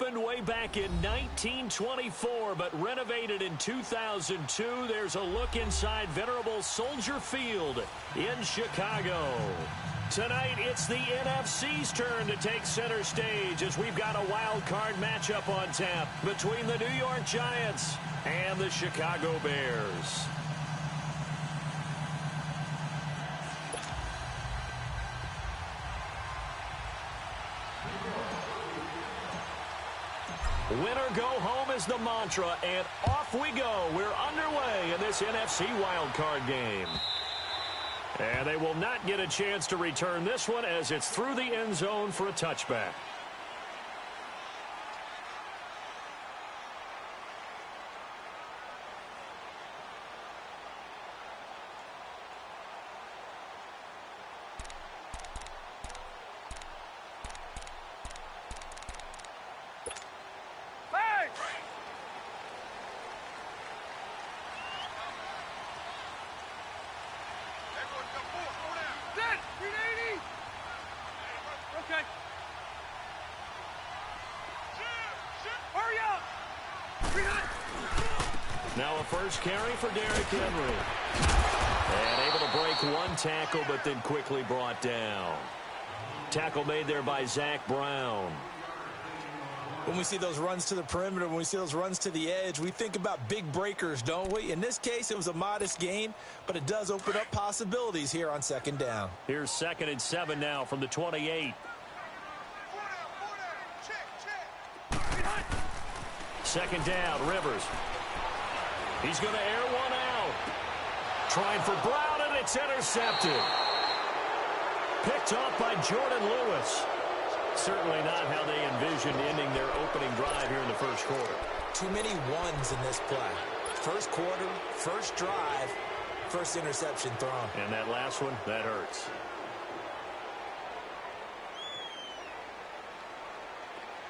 Opened way back in 1924, but renovated in 2002. There's a look inside venerable Soldier Field in Chicago. Tonight, it's the NFC's turn to take center stage as we've got a wild card matchup on tap between the New York Giants and the Chicago Bears. Winner go home is the mantra, and off we go. We're underway in this NFC wildcard game. And they will not get a chance to return this one as it's through the end zone for a touchback. Now a first carry for Derrick Henry. And able to break one tackle, but then quickly brought down. Tackle made there by Zach Brown. When we see those runs to the perimeter, when we see those runs to the edge, we think about big breakers, don't we? In this case, it was a modest gain, but it does open up possibilities here on second down. Here's 2nd and 7 now from the 28. Second down, Rivers. He's going to air one out. Trying for Brown, and it's intercepted. Picked off by Jordan Lewis. Certainly not how they envisioned ending their opening drive here in the first quarter. Too many ones in this play. First quarter, first drive, first interception thrown. And that last one, that hurts.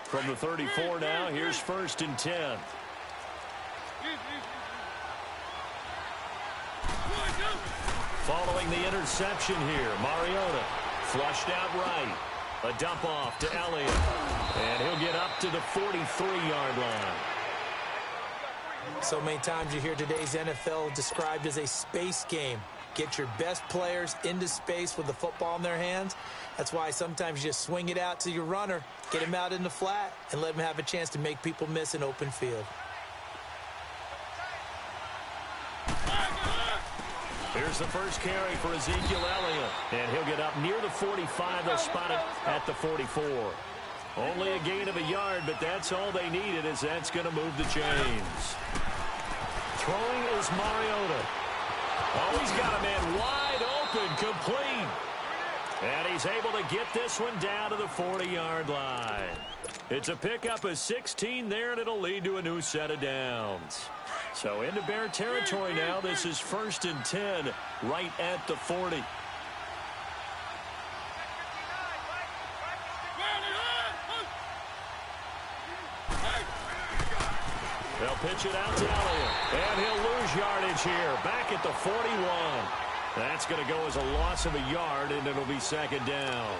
From the 34 now, here's 1st and 10. Following the interception here, Mariota flushed out right. A dump off to Elliott. And he'll get up to the 43-yard line. So many times you hear today's NFL described as a space game. Get your best players into space with the football in their hands. That's why sometimes you just swing it out to your runner, get him out in the flat, and let him have a chance to make people miss an open field. Here's the first carry for Ezekiel Elliott. And he'll get up near the 45. They'll spot it at the 44. Only a gain of a yard, but that's all they needed, as that's going to move the chains. Throwing is Mariota. Oh, he's got a man wide open, complete. And he's able to get this one down to the 40-yard line. It's a pickup of 16 there, and it'll lead to a new set of downs. So into Bear territory now. This is 1st and 10 right at the 40. They'll pitch it out to Elliott. And he'll lose yardage here. Back at the 41. That's going to go as a loss of a yard, and it'll be 2nd down.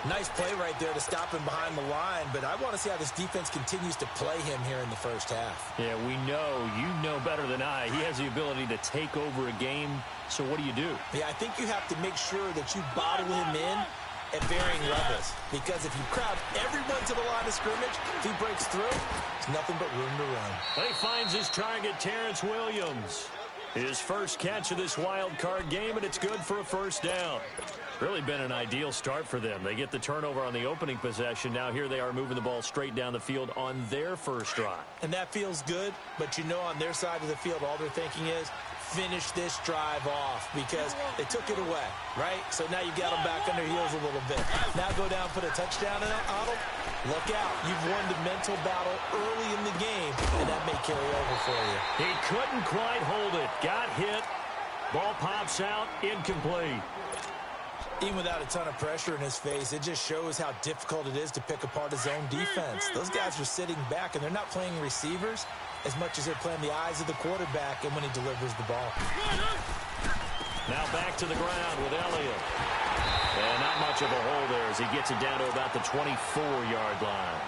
Nice play right there to stop him behind the line, but I want to see how this defense continues to play him here in the first half. Yeah, we know. You know better than I. He has the ability to take over a game, so what do? Yeah, I think you have to make sure that you bottle him in at varying levels, because if you crowd everyone to the line of scrimmage, if he breaks through, it's nothing but room to run. He finds his target, Terrence Williams. His first catch of this wild card game, and it's good for a first down. Really been an ideal start for them. They get the turnover on the opening possession. Now here they are moving the ball straight down the field on their first drive. And that feels good, but you know on their side of the field all they're thinking is finish this drive off, because they took it away, right? So now you got them back on their heels a little bit. Now go down, put a touchdown on them. Look out. You've won the mental battle early in the game, and that may carry over for you. He couldn't quite hold it. Got hit. Ball pops out. Incomplete. Even without a ton of pressure in his face, it just shows how difficult it is to pick apart his own defense. Those guys are sitting back, and they're not playing receivers as much as they're playing the eyes of the quarterback and when he delivers the ball. Now back to the ground with Elliott. And not much of a hole there as he gets it down to about the 24-yard line.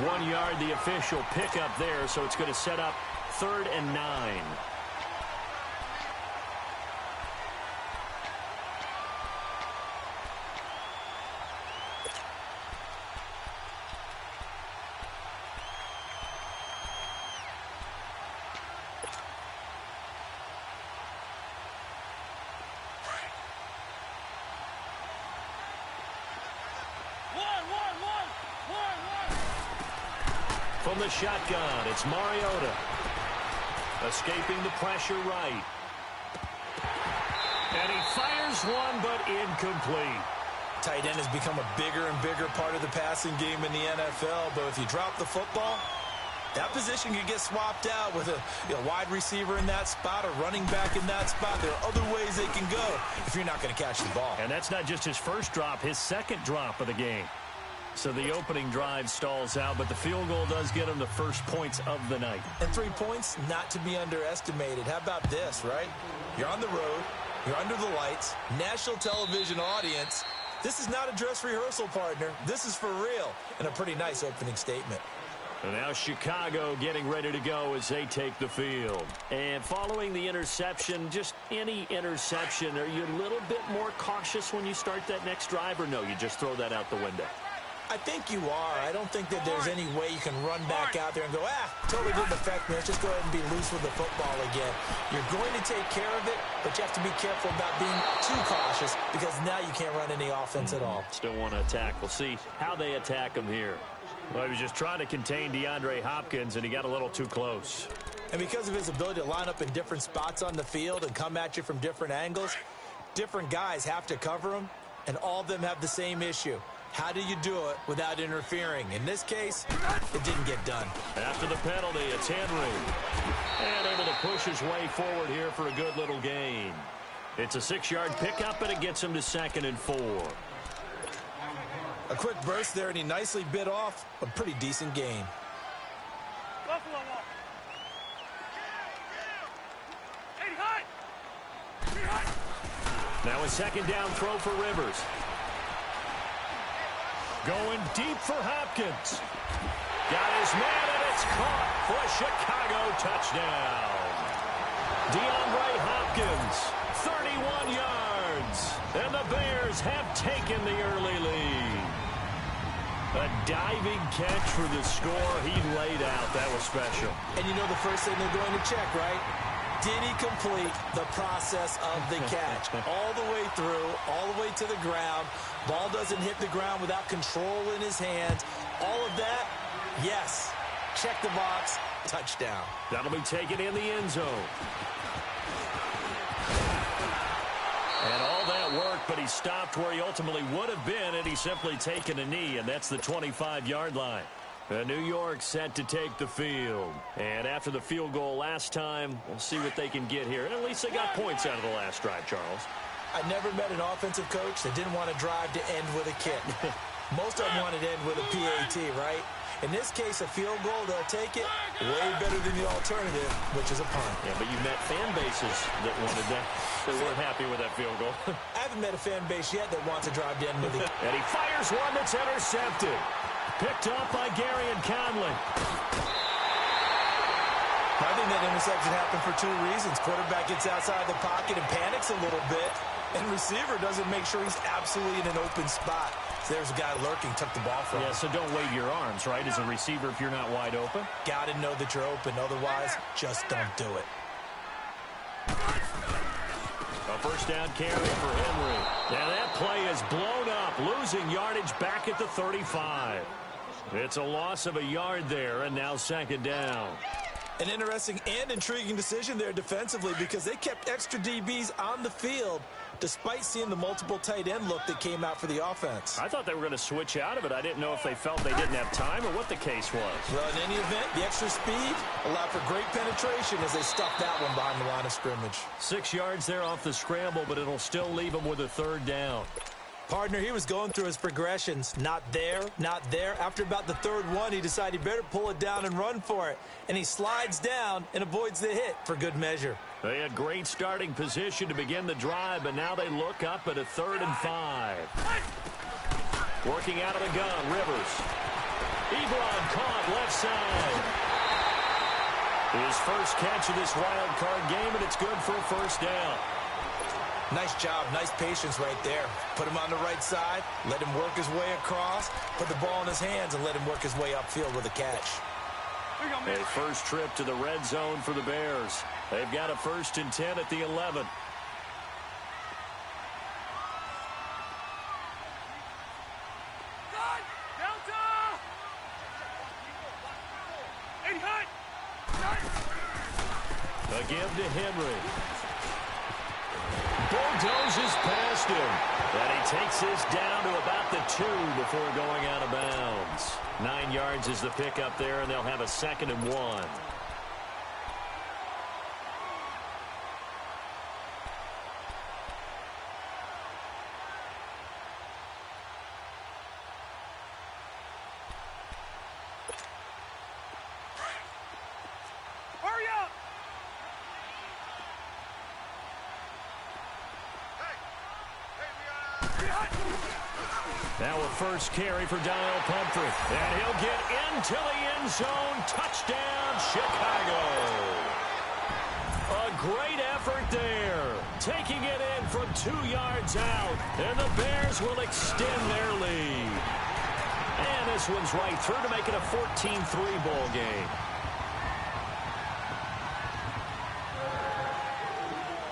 1 yard, the official pickup there, so it's going to set up 3rd and 9. From the shotgun, it's Mariota. Escaping the pressure right. And he fires one, but incomplete. Tight end has become a bigger and bigger part of the passing game in the NFL, but if you drop the football, that position could get swapped out with a wide receiver in that spot, a running back in that spot. There are other ways they can go if you're not going to catch the ball. And that's not just his first drop, his second drop of the game. So the opening drive stalls out, but the field goal does get him the first points of the night. And 3 points, not to be underestimated. How about this, right? You're on the road. You're under the lights. National television audience. This is not a dress rehearsal, partner. This is for real. And a pretty nice opening statement. And now Chicago getting ready to go as they take the field. And following the interception, just any interception, are you a little bit more cautious when you start that next drive, or no, you just throw that out the window? I think you are. I don't think that there's any way you can run back out there and go, totally didn't affect me. Let's just go ahead and be loose with the football again. You're going to take care of it, but you have to be careful about being too cautious because now you can't run any offense at all. Still want to attack. We'll see how they attack him here. Well, he was just trying to contain DeAndre Hopkins, and he got a little too close. And because of his ability to line up in different spots on the field and come at you from different angles, different guys have to cover him, and all of them have the same issue. How do you do it without interfering? In this case, it didn't get done. After the penalty, it's Henry. And able to push his way forward here for a good little gain. It's a 6-yard pickup, and it gets him to 2nd and 4. A quick burst there, and he nicely bit off a pretty decent gain. Now a 2nd down throw for Rivers. Going deep for Hopkins. Got his man, and it's caught for a Chicago touchdown. DeAndre Hopkins, 31 yards. And the Bears have taken the early lead. A diving catch for the score. He laid out. That was special. And you know the first thing they're going to check, right? Did he complete the process of the catch? All the way through, all the way to the ground. Ball doesn't hit the ground without control in his hands. All of that, yes. Check the box, touchdown. That'll be taken in the end zone. And all that worked, but he stopped where he ultimately would have been, and he's simply taken a knee, and that's the 25-yard line. New York set to take the field. And after the field goal last time, we'll see what they can get here. And at least they got points out of the last drive, Charles. I never met an offensive coach that didn't want to drive to end with a kick. Most of them wanted to end with a PAT, right? In this case, a field goal, they'll take it way better than the alternative, which is a punt. Yeah, but you met fan bases that wanted that. They weren't happy with that field goal. I haven't met a fan base yet that wants to drive to end with a kick. And he fires one that's intercepted. Picked up by Gary and Conley. I think that interception happened for 2 reasons. Quarterback gets outside the pocket and panics a little bit. And receiver doesn't make sure he's absolutely in an open spot. So there's a guy lurking, took the ball from him. Yeah, so don't wave your arms, right, as a receiver if you're not wide open. Got to know that you're open. Otherwise, just don't do it. A 1st down carry for Henry. Now that play is blown up, losing yardage back at the 35. It's a loss of a yard there, and now 2nd down. An interesting and intriguing decision there defensively because they kept extra DBs on the field despite seeing the multiple tight end look that came out for the offense. I thought they were going to switch out of it. I didn't know if they felt they didn't have time or what the case was. Well, in any event, the extra speed allowed for great penetration as they stuffed that one behind the line of scrimmage. 6 yards there off the scramble, but it'll still leave them with a 3rd down. Partner, he was going through his progressions. Not there, not there. After about the 3rd one, he decided he better pull it down and run for it. And he slides down and avoids the hit for good measure. They had great starting position to begin the drive, but now they look up at a 3rd and 5. Working out of the gun, Rivers. Ebron caught left side. His first catch of this wild card game, and it's good for a first down. Nice job, nice patience right there. Put him on the right side, let him work his way across, put the ball in his hands, and let him work his way upfield with a catch. A first trip to the red zone for the Bears. They've got a 1st and 10 at the 11. A give to Henry. Bulldozes past him. And he takes this down to about the 2 before going out of bounds. 9 yards is the pickup there, and they'll have a 2nd and 1. Now a first carry for Daniel Pumphrey. And he'll get into the end zone. Touchdown, Chicago. A great effort there. Taking it in from 2 yards out. And the Bears will extend their lead. And this one's right through to make it a 14-3 ball game.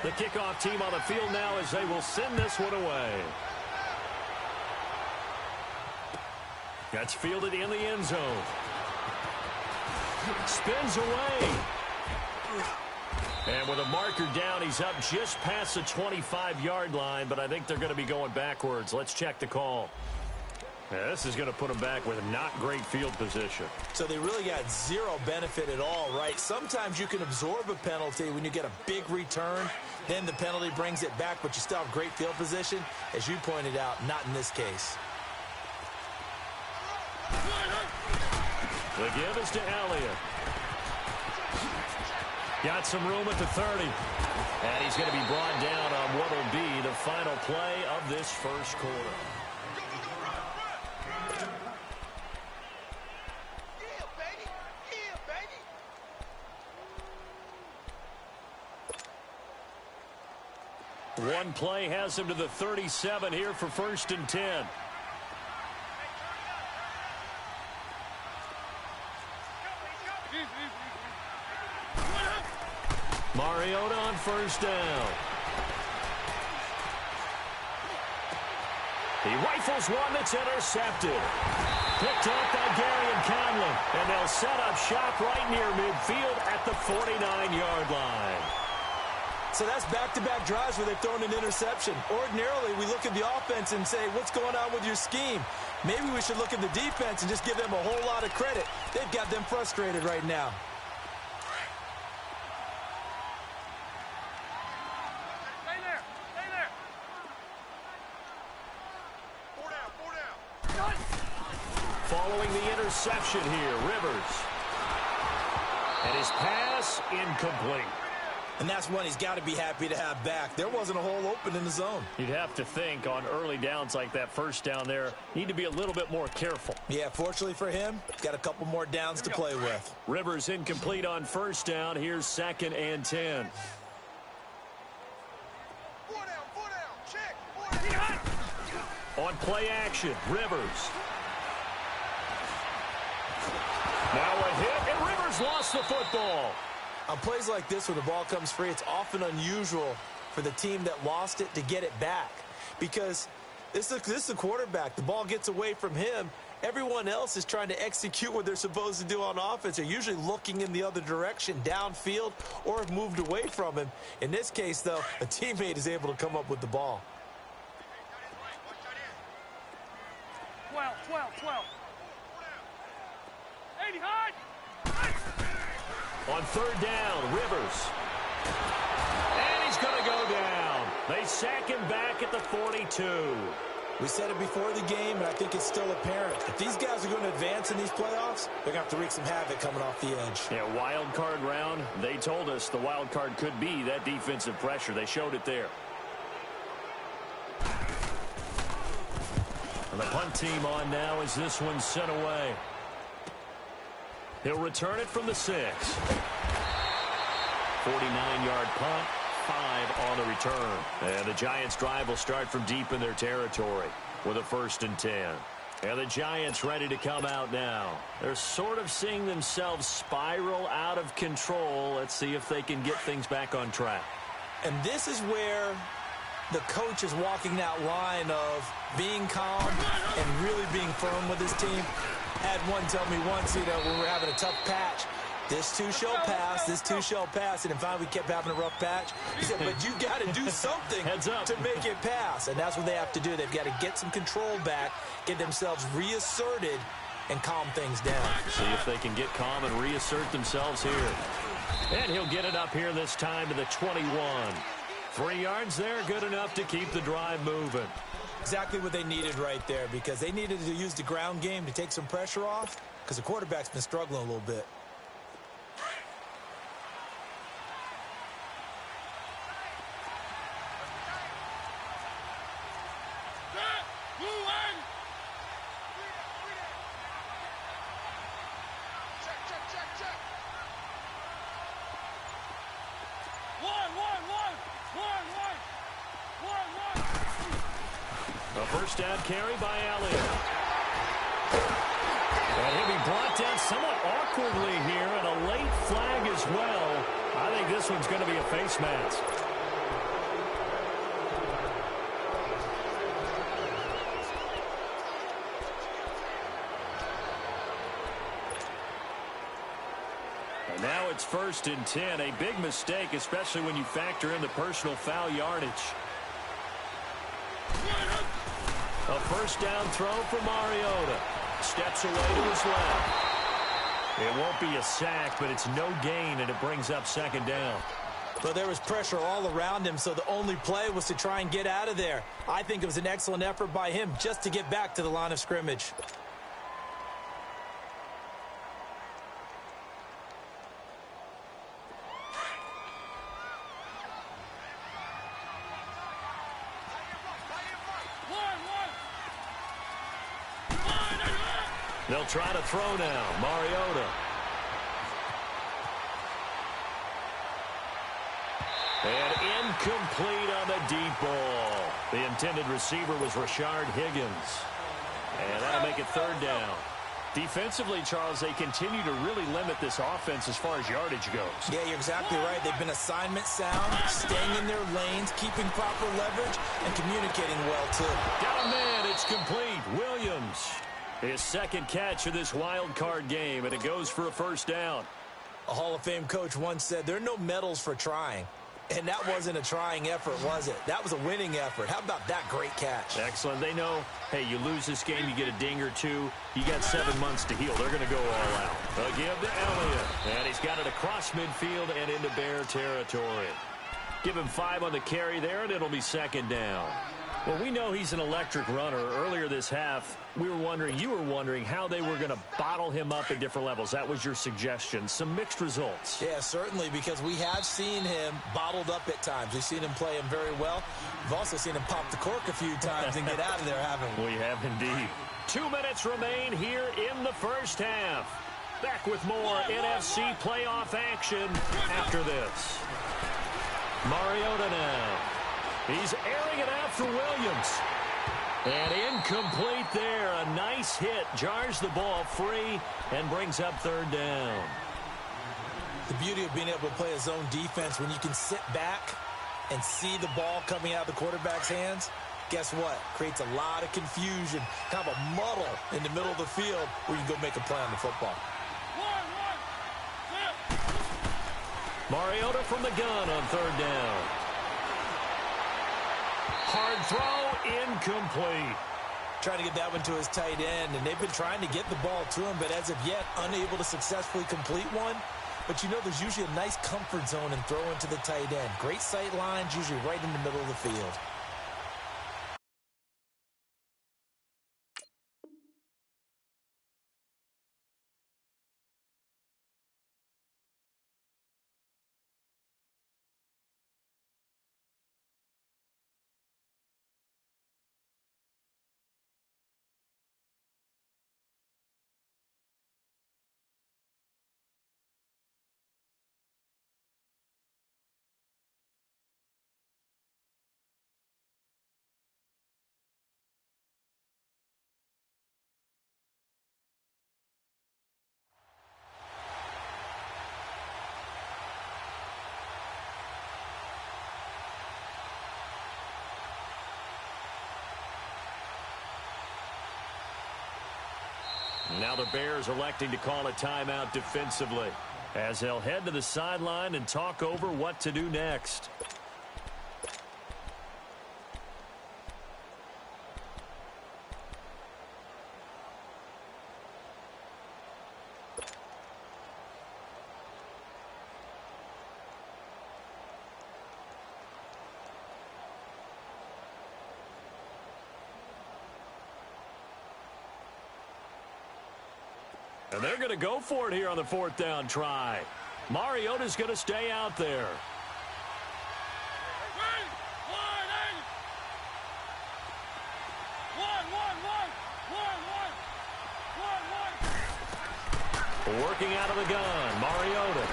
The kickoff team on the field now as they will send this one away. That's fielded in the end zone. Spins away. And with a marker down, he's up just past the 25-yard line, but I think they're going to be going backwards. Let's check the call. Yeah, this is going to put them back with not great field position. So they really got zero benefit at all, right? Sometimes you can absorb a penalty when you get a big return. Then the penalty brings it back, but you still have great field position. As you pointed out, not in this case. The give is to Elliott. Got some room at the 30. And he's going to be brought down on what will be the final play of this first quarter. One play has him to the 37 here for 1st and 10. Mariota on first down. He rifles one that's intercepted. Picked up by Gary and Conlon. And they'll set up shop right near midfield at the 49-yard line. So that's back-to-back drives where they've thrown an interception. Ordinarily, we look at the offense and say, what's going on with your scheme? Maybe we should look at the defense and just give them a whole lot of credit. They've got them frustrated right now. Stay there. Stay there. 4 down. Following the interception here, Rivers. And his pass incomplete. And that's one he's got to be happy to have back. There wasn't a hole open in the zone. You'd have to think on early downs like that first down there, need to be a little bit more careful. Yeah, fortunately for him, got a couple more downs to play with. Rivers incomplete on first down. Here's 2nd and 10. 4 down. Check. 4 down. On play action, Rivers. Now a hit, and Rivers lost the football. On plays like this where the ball comes free, it's often unusual for the team that lost it to get it back. Because this is the quarterback. The ball gets away from him. Everyone else is trying to execute what they're supposed to do on offense. They're usually looking in the other direction, downfield, or have moved away from him. In this case, though, a teammate is able to come up with the ball. 12. 80 high. On third down, Rivers. And he's going to go down. They sack him back at the 42. We said it before the game, and I think it's still apparent. If these guys are going to advance in these playoffs, they're going to have to wreak some havoc coming off the edge. Yeah, wild card round. They told us the wild card could be that defensive pressure. They showed it there. And the punt team on now as this one's sent away. He'll return it from the 6. 49-yard punt, 5 on the return. And the Giants' drive will start from deep in their territory with a 1st and 10. And the Giants ready to come out now. They're sort of seeing themselves spiral out of control. Let's see if they can get things back on track. And this is where the coach is walking that line of being calm and really being firm with his team. Had one tell me once, when we were having a tough patch, this too shall pass, this too shall pass. And in fact, we kept having a rough patch. He said, but you got to do something to make it pass. And that's what they have to do. They've got to get some control back, get themselves reasserted, and calm things down. See if they can get calm and reassert themselves here. And he'll get it up here this time to the 21. 3 yards there, good enough to keep the drive moving. Exactly what they needed right there, because they needed to use the ground game to take some pressure off, because the quarterback's been struggling a little bit. A first down carry by Elliott. And he'll be brought down somewhat awkwardly here, and a late flag as well. I think this one's going to be a face mask. And now it's 1st and 10. A big mistake, especially when you factor in the personal foul yardage. A first down throw for Mariota. Steps away to his left. It won't be a sack, but it's no gain, and it brings up 2nd down. But there was pressure all around him, so the only play was to try and get out of there. I think it was an excellent effort by him just to get back to the line of scrimmage. They'll try to throw now. Mariota. And incomplete on the deep ball. The intended receiver was Rashard Higgins. And that'll make it 3rd down. Defensively, Charles, they continue to really limit this offense as far as yardage goes. Yeah, you're exactly right. They've been assignment sound, staying in their lanes, keeping proper leverage, and communicating well, too. Got a man. It's complete. Williams. His 2nd catch of this wild card game, and it goes for a 1st down. A Hall of Fame coach once said, there are no medals for trying. And that wasn't a trying effort, was it? That was a winning effort. How about that great catch? Excellent. They know, hey, you lose this game, you get a ding or two. You got 7 months to heal. They're going to go all out. They'll give to Elliott. And he's got it across midfield and into Bear territory. Give him 5 on the carry there, and it'll be 2nd down. Well, we know he's an electric runner. Earlier this half, you were wondering how they were going to bottle him up at different levels. That was your suggestion. Some mixed results. Yeah, certainly, because we have seen him bottled up at times. We've seen him play him very well. We've also seen him pop the cork a few times and get out of there, haven't we? We have indeed. 2 minutes remain here in the 1st half. Back with more NFC playoff action after this. Mariota now. He's airing it out for Williams. And incomplete there. A nice hit. Jars the ball free and brings up 3rd down. The beauty of being able to play a zone defense when you can sit back and see the ball coming out of the quarterback's hands, guess what? Creates a lot of confusion, kind of a muddle in the middle of the field where you can go make a play on the football. Mariota from the gun on 3rd down. Hard throw, incomplete. Trying to get that one to his tight end, and they've been trying to get the ball to him, but as of yet, unable to successfully complete one. But you know there's usually a nice comfort zone in throwing to the tight end. Great sight lines, usually right in the middle of the field. Now the Bears electing to call a timeout defensively as they'll head to the sideline and talk over what to do next. And they're going to go for it here on the 4th down try. Mariota's going to stay out there. Working out of the gun, Mariota.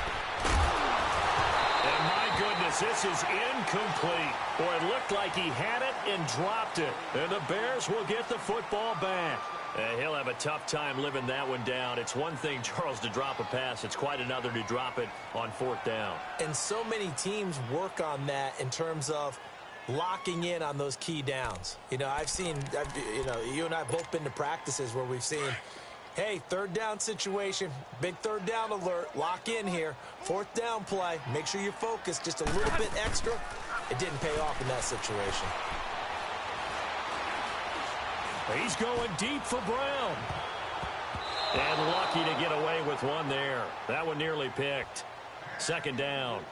And my goodness, this is incomplete. Boy, it looked like he had it and dropped it. And the Bears will get the football back. He'll have a tough time living that one down. It's one thing, Charles, to drop a pass. It's quite another to drop it on 4th down. And so many teams work on that in terms of locking in on those key downs. You know, you and I have both been to practices where we've seen, hey, 3rd down situation, big 3rd down alert, lock in here, 4th down play, make sure you're focused just a little bit extra. It didn't pay off in that situation. He's going deep for Brown. And lucky to get away with one there. That one nearly picked. 2nd down.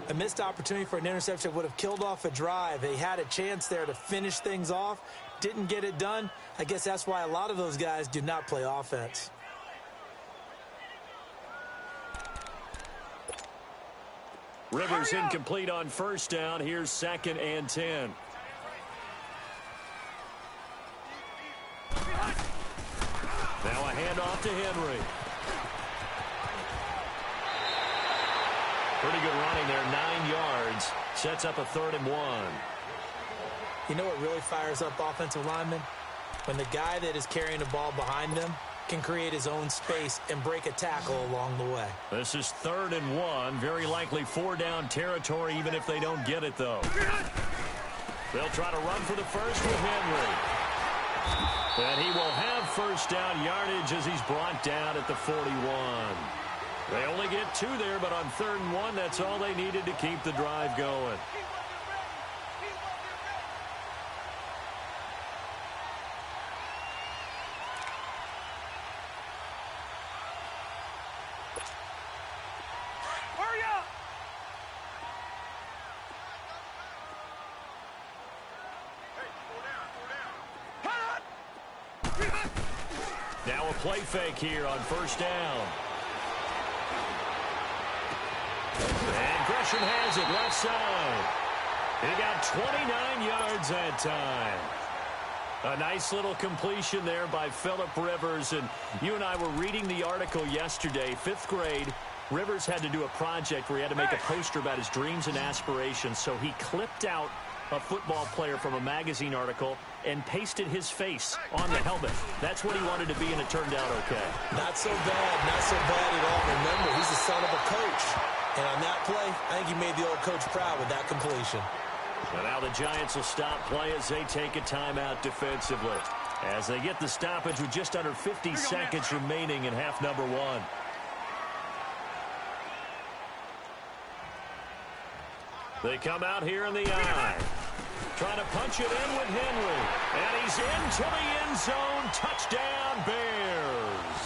A missed opportunity for an interception would have killed off a drive. They had a chance there to finish things off. Didn't get it done. I guess that's why a lot of those guys do not play offense. Rivers incomplete on 1st down. Here's 2nd and 10. Now a handoff to Henry. Pretty good running there, 9 yards. Sets up a 3rd and 1. You know what really fires up offensive linemen? When the guy that is carrying the ball behind them can create his own space and break a tackle along the way. This is 3rd and 1. Very likely 4-down territory, even if they don't get it, though. They'll try to run for the first with Henry. And he will have 1st down yardage as he's brought down at the 41. They only get 2 there, but on 3rd and 1, that's all they needed to keep the drive going. Hurry up! Now a play fake here on 1st down. And Gresham has it left side. He got 29 yards that time. A nice little completion there by Phillip Rivers. And you and I were reading the article yesterday, 5th grade. Rivers had to do a project where he had to make a poster about his dreams and aspirations. So he clipped out a football player from a magazine article and pasted his face on the helmet. That's what he wanted to be, and it turned out okay. Not so bad at all. Remember, he's the son of a coach. And on that play, I think he made the old coach proud with that completion. And now the Giants will stop play as they take a timeout defensively. As they get the stoppage with just under 50 seconds remaining in half number 1. They come out here in the eye. Trying to punch it in with Henry. And he's into the end zone. Touchdown, Bears.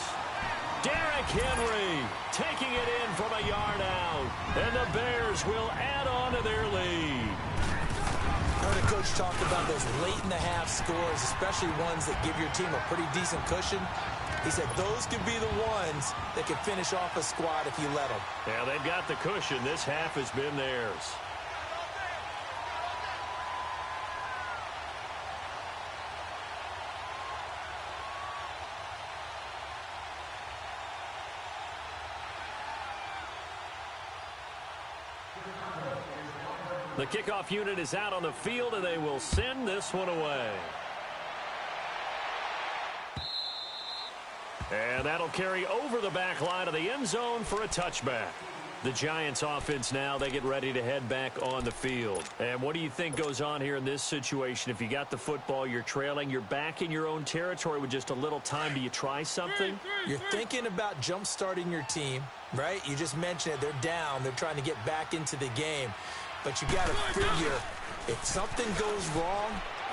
Derrick Henry taking it in from a yard out. And the Bears will add on to their lead. I heard a coach talk about those late-in-the-half scores, especially ones that give your team a pretty decent cushion. He said those could be the ones that could finish off a squad if you let them. Yeah, they've got the cushion. This half has been theirs. The kickoff unit is out on the field, and they will send this one away. And that'll carry over the back line of the end zone for a touchback. The Giants offense now, they get ready to head back on the field. And what do you think goes on here in this situation? If you got the football, you're trailing, you're back in your own territory with just a little time. Do you try something? You're thinking about jump-starting your team, right? You just mentioned it. They're down. They're trying to get back into the game. But you got to figure if something goes wrong,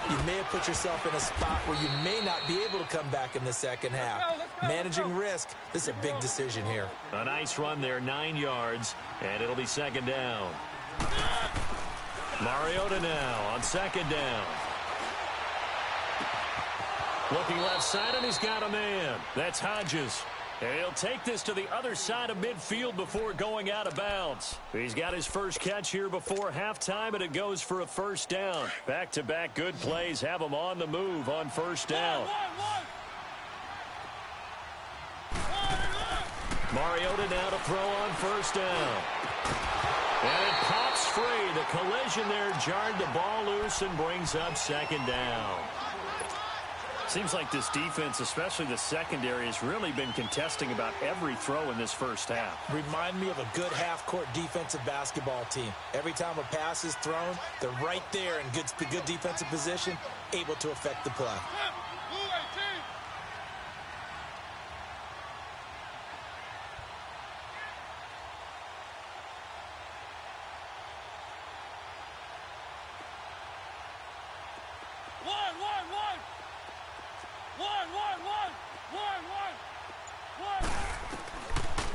you may have put yourself in a spot where you may not be able to come back in the second half. Managing risk, this is a big decision here. A nice run there, 9 yards, and it'll be second down. Mariota now on second down. Looking left side, and he's got a man. That's Hodges. And he'll take this to the other side of midfield before going out of bounds. He's got his first catch here before halftime, and it goes for a first down. Back-to-back good plays have him on the move on first down. Mariota now to throw on first down. And it pops free. The collision there jarred the ball loose and brings up second down. Seems like this defense, especially the secondary, has really been contesting about every throw in this first half. Remind me of a good half-court defensive basketball team. Every time a pass is thrown, they're right there in good defensive position, able to affect the play.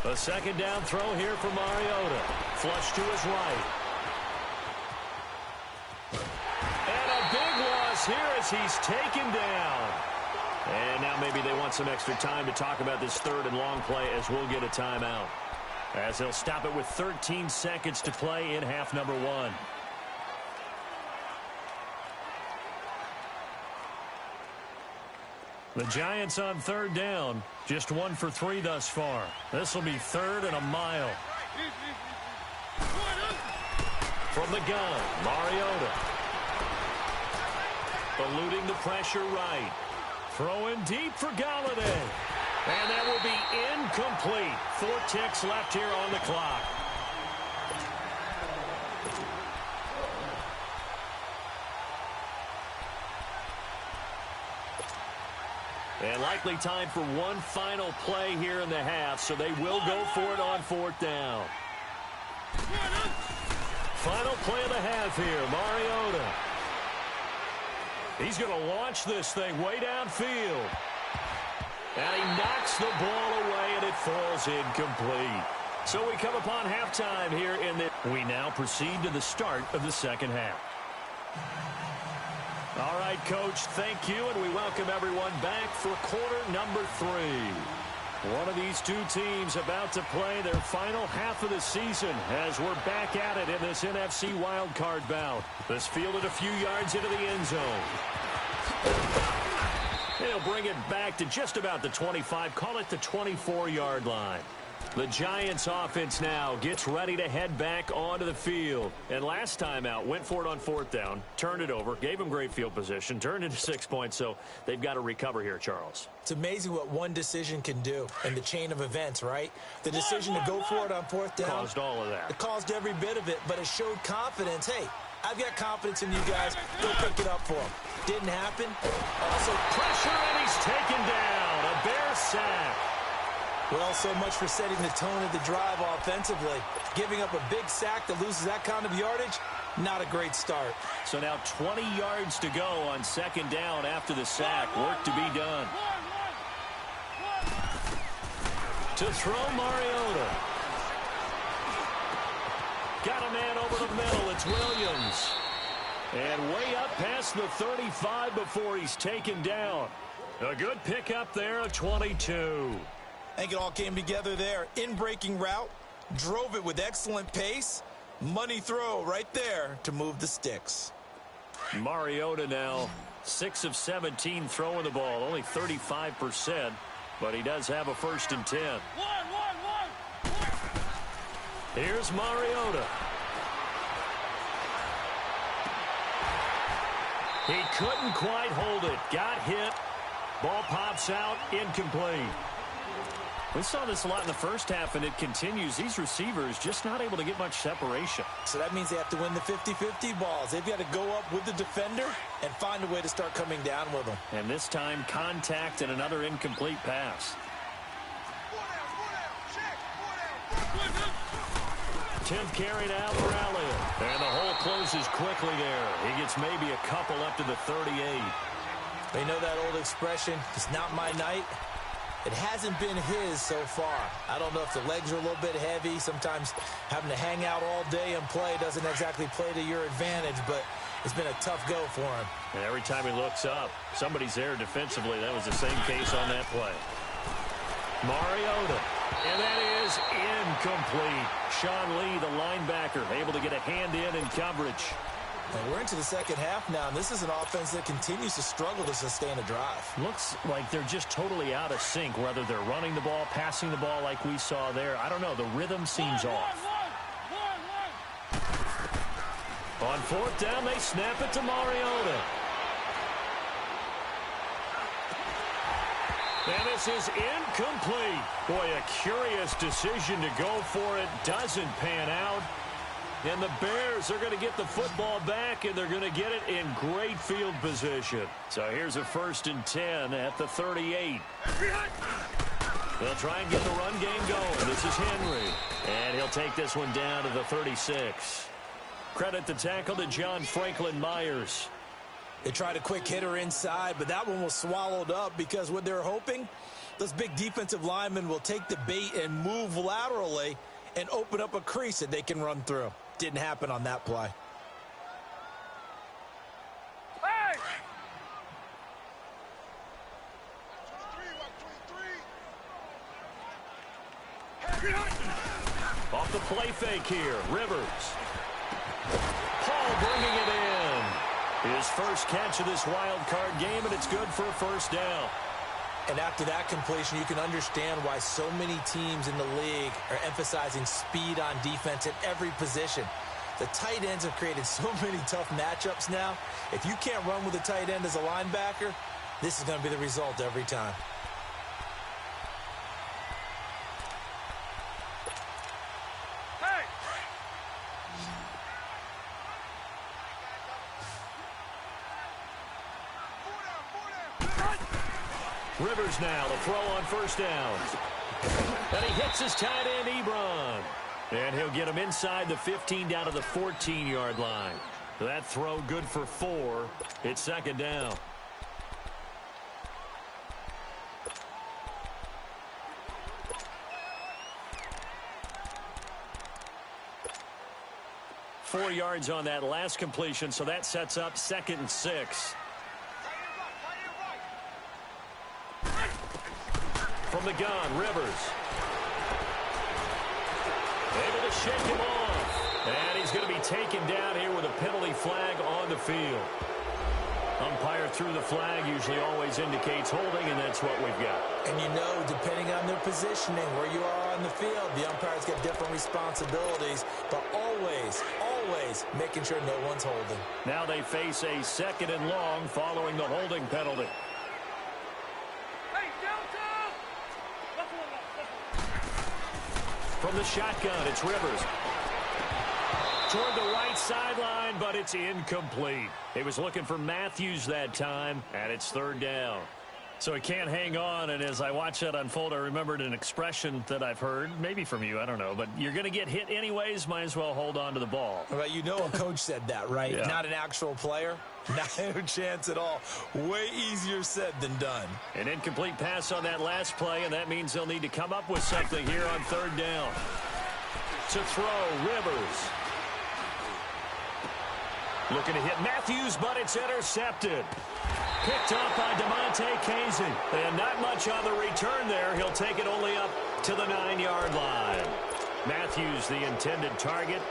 A second down throw here for Mariota. Flush to his right. And a big loss here as he's taken down. And now maybe they want some extra time to talk about this third and long play as we'll get a timeout. As they'll stop it with 13 seconds to play in half number 1. The Giants on third down. Just 1 for 3 thus far. This will be third and a mile. From the gun, Mariota. Eluding the pressure right. Throwing deep for Galladay. And that will be incomplete. 4 ticks left here on the clock. And likely time for one final play here in the half, so they will go for it on fourth down. Final play of the half here, Mariota. He's going to launch this thing way downfield. And he knocks the ball away, and it falls incomplete. So we come upon halftime here in the... We now proceed to the start of the second half. All right, Coach, thank you, and we welcome everyone back for quarter number 3. One of these two teams about to play their final half of the season as we're back at it in this NFC wildcard bout. This fielded a few yards into the end zone. They'll bring it back to just about the 25, call it the 24-yard line. The Giants offense now gets ready to head back onto the field. And last time out, went for it on fourth down, turned it over, gave them great field position, turned into 6 points, so they've got to recover here, Charles. It's amazing what one decision can do in the chain of events, right? The decision to go for it on fourth down. Caused all of that. It caused every bit of it, but it showed confidence. Hey, I've got confidence in you guys. Go pick it up for them. Didn't happen. Also, pressure, and he's taken down. A Bear sack. Well, so much for setting the tone of the drive offensively. Giving up a big sack that loses that kind of yardage, not a great start. So now 20 yards to go on second down after the sack. Work to be done. To throw, Mariota. Got a man over the middle. It's Williams. And way up past the 35 before he's taken down. A good pickup there of 22. I think it all came together there. In-breaking route, drove it with excellent pace. Money throw right there to move the sticks. Mariota now 6 of 17 throwing the ball, only 35%, but he does have a 1st and 10. Here's Mariota. He couldn't quite hold it. Got hit. Ball pops out. Incomplete. We saw this a lot in the first half, and it continues. These receivers just not able to get much separation. So that means they have to win the 50-50 balls. They've got to go up with the defender and find a way to start coming down with them. And this time, contact and another incomplete pass. 10th carry now for Elliott. And the hole closes quickly there. He gets maybe a couple up to the 38. They know that old expression, it's not my night. It hasn't been his so far. I don't know if the legs are a little bit heavy. Sometimes having to hang out all day and play doesn't exactly play to your advantage, but it's been a tough go for him. And every time he looks up, somebody's there defensively. That was the same case on that play. Mariota. And that is incomplete. Sean Lee, the linebacker, able to get a hand in coverage. And we're into the second half now, and this is an offense that continues to struggle to sustain a drive. Looks like they're just totally out of sync, whether they're running the ball, passing the ball like we saw there. I don't know. The rhythm seems off. On fourth down, they snap it to Mariota. And this is incomplete. Boy, a curious decision to go for it. Doesn't pan out. And the Bears are going to get the football back, and they're going to get it in great field position. So here's a 1st and 10 at the 38. They'll try and get the run game going. This is Henry. And he'll take this one down to the 36. Credit the tackle to John Franklin Myers. They tried a quick hitter inside, but that one was swallowed up because what they're hoping, those big defensive linemen will take the bait and move laterally and open up a crease that they can run through. Didn't happen on that play. Hey! Off the play fake here, Rivers. Paul bringing it in. His first catch of this wild card game, and it's good for a 1st down. And after that completion, you can understand why so many teams in the league are emphasizing speed on defense at every position. The tight ends have created so many tough matchups now. If you can't run with a tight end as a linebacker, this is going to be the result every time. Hey! Rivers now, the throw on 1st down. And he hits his tight end, Ebron. And he'll get him inside the 15 down to the 14-yard line. That throw good for 4. It's 2nd down. Four yards on that last completion, so that sets up 2nd and 6. From the gun, Rivers. Able to shake him off. And he's going to be taken down here with a penalty flag on the field. Umpire threw the flag, usually always indicates holding, and that's what we've got. And you know, depending on their positioning, where you are on the field, the umpires get different responsibilities, but always, always making sure no one's holding. Now they face a 2nd and long following the holding penalty. From the shotgun, it's Rivers. Toward the right sideline, but it's incomplete. He was looking for Matthews that time, and it's 3rd down. So he can't hang on, and as I watch that unfold, I remembered an expression that I've heard, maybe from you, I don't know, but you're going to get hit anyways, might as well hold on to the ball. Well, you know a coach said that, right? Yeah. Not an actual player. Not a chance at all. Way easier said than done. An incomplete pass on that last play, and that means they'll need to come up with something here on 3rd down. To throw, Rivers. Looking to hit Matthews, but it's intercepted. Picked up by DeMonte Casey. And not much on the return there. He'll take it only up to the 9-yard line. Matthews, the intended target.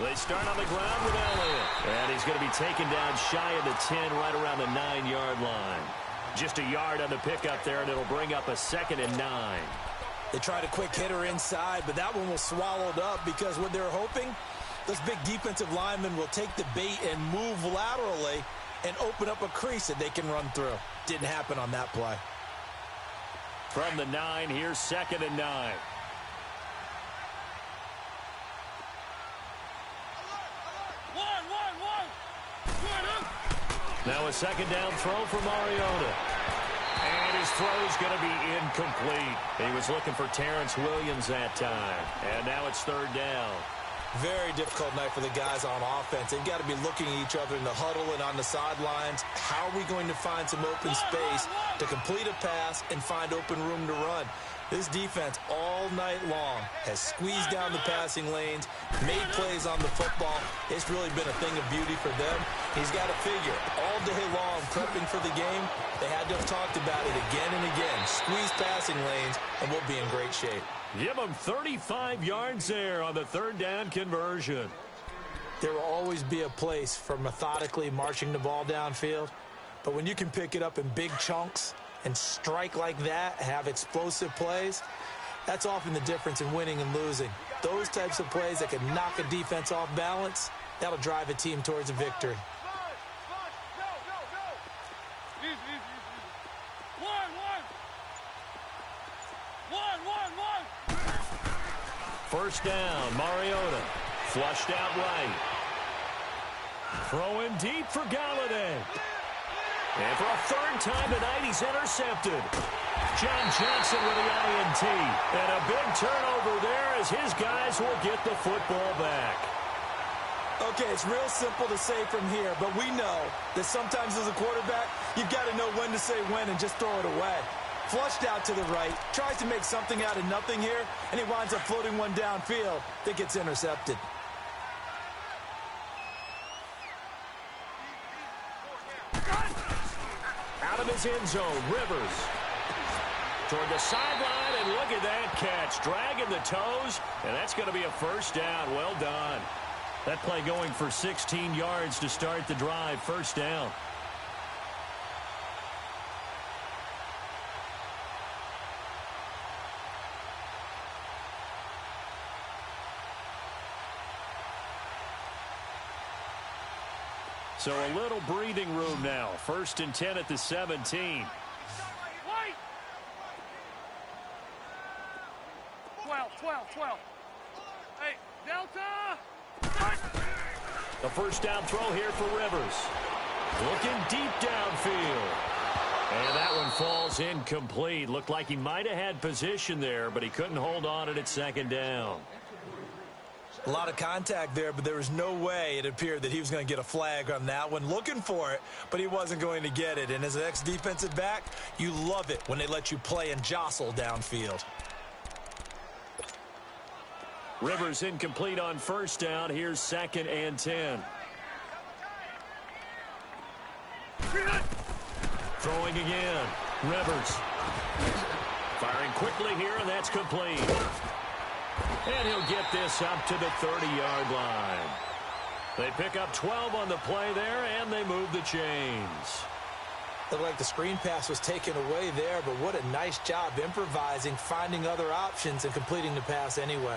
They start on the ground with Elliott. And he's going to be taken down shy of the 10, right around the 9-yard line. Just a yard on the pickup there, and it'll bring up a 2nd and 9. They tried a quick hitter inside, but that one was swallowed up because what they're hoping, those big defensive linemen will take the bait and move laterally and open up a crease that they can run through. Didn't happen on that play. From the 9, here's 2nd and 9. Now a 2nd down throw for Mariota. And his throw's going to be incomplete. He was looking for Terrence Williams that time. And now it's 3rd down. Very difficult night for the guys on offense. They've got to be looking at each other in the huddle and on the sidelines. How are we going to find some open space to complete a pass and find open room to run? This defense all night long has squeezed down the passing lanes, made plays on the football. It's really been a thing of beauty for them. He's got to figure all day long prepping for the game. They had to have talked about it again and again. Squeeze passing lanes, and we'll be in great shape. Give them 35 yards there on the 3rd down conversion. There will always be a place for methodically marching the ball downfield, but when you can pick it up in big chunks and strike like that, have explosive plays, that's often the difference in winning and losing. Those types of plays that can knock a defense off balance, that'll drive a team towards a victory. First down, Mariota. Flushed out right. Throwing deep for Galladay. And for a 3rd time tonight, he's intercepted. John Johnson with the INT. And a big turnover there as his guys will get the football back. Okay, it's real simple to say from here, but we know that sometimes as a quarterback, you've got to know when to say when and just throw it away. Flushed out to the right, tries to make something out of nothing here, and he winds up floating one downfield that gets intercepted. Out of his end zone, Rivers. Toward the sideline, and look at that catch. Dragging the toes, and that's going to be a 1st down. Well done. That play going for 16 yards to start the drive. 1st down. So a little breathing room now. 1st and 10 at the 17. 12. Hey, Delta! The 1st down throw here for Rivers. Looking deep downfield. And that one falls incomplete. Looked like he might have had position there, but he couldn't hold on it at 2nd down. A lot of contact there, but there was no way it appeared that he was going to get a flag on that one. Looking for it, but he wasn't going to get it. And as an ex-defensive back, you love it when they let you play and jostle downfield. Rivers incomplete on 1st down. Here's 2nd and 10. Throwing again. Rivers. Firing quickly here, and that's complete. And he'll get this up to the 30-yard line. They pick up 12 on the play there, and they move the chains. Looked like the screen pass was taken away there, but what a nice job improvising, finding other options, and completing the pass anyway.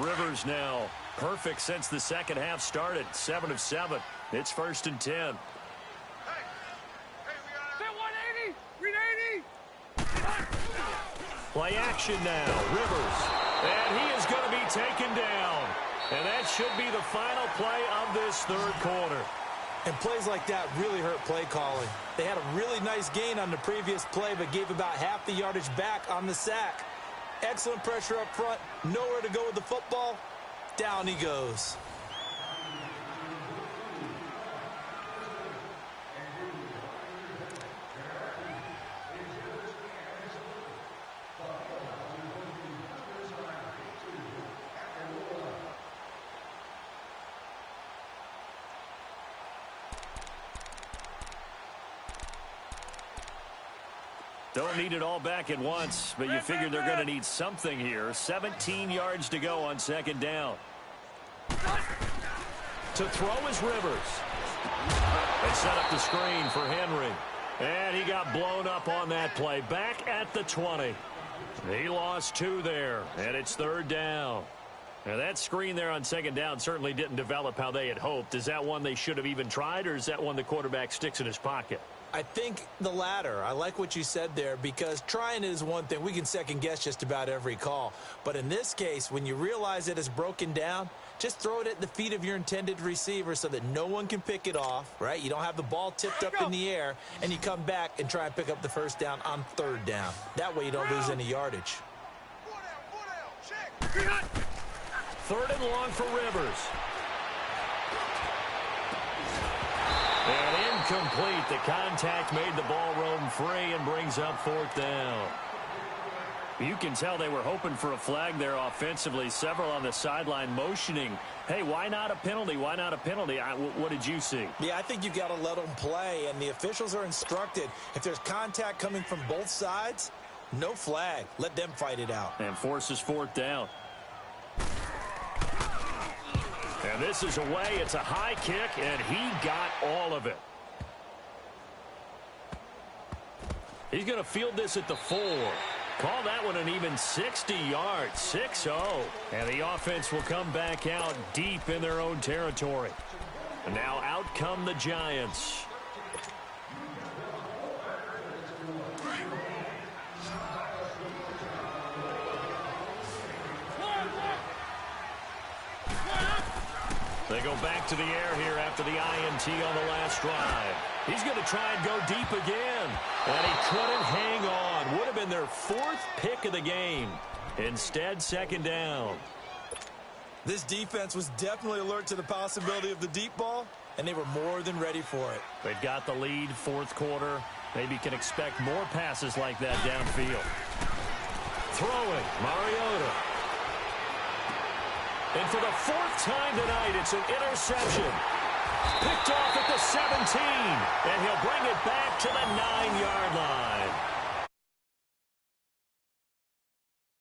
Rivers now perfect since the 2nd half started. 7 of 7. It's 1st and 10. Hey, 180! Read 80! Play action now. Rivers. And he is going to be taken down. And that should be the final play of this 3rd quarter. And plays like that really hurt play calling. They had a really nice gain on the previous play, but gave about half the yardage back on the sack. Excellent pressure up front. Nowhere to go with the football. Down he goes. Don't need it all back at once, but you figure they're going to need something here. 17 yards to go on second down. To throw is Rivers. They set up the screen for Henry. And he got blown up on that play. Back at the 20. He lost 2 there, and it's third down. Now, that screen there on second down certainly didn't develop how they had hoped. Is that one they should have even tried, or is that one the quarterback sticks in his pocket? I think the latter. I like what you said there, because trying is one thing. We can second-guess just about every call. But in this case, when you realize it is broken down, just throw it at the feet of your intended receiver so that no one can pick it off, right? You don't have the ball tipped up in the air, and you come back and try and pick up the first down on third down. That way you don't lose any yardage. Third and long for Rivers. And incomplete. The contact made the ball roam free and brings up fourth down. You can tell they were hoping for a flag there offensively. Several on the sideline motioning, hey, why not a penalty? Why not a penalty? What did you see? Yeah, I think you got to let them play, and the officials are instructed. If there's contact coming from both sides, no flag. Let them fight it out. And forces fourth down. And this is away. It's a high kick, and he got all of it. He's going to field this at the 4. Call that one an even 60 yards, 6-0. And the offense will come back out deep in their own territory. And now out come the Giants. They go back to the air here after the INT on the last drive. He's going to try and go deep again. And he couldn't hang on. Would have been their 4th pick of the game. Instead, second down. This defense was definitely alert to the possibility of the deep ball, and they were more than ready for it. They've got the lead, fourth quarter. Maybe can expect more passes like that downfield. Throwing, Mariota. And for the 4th time tonight, it's an interception. Picked off at the 17. And he'll bring it back to the 9-yard line.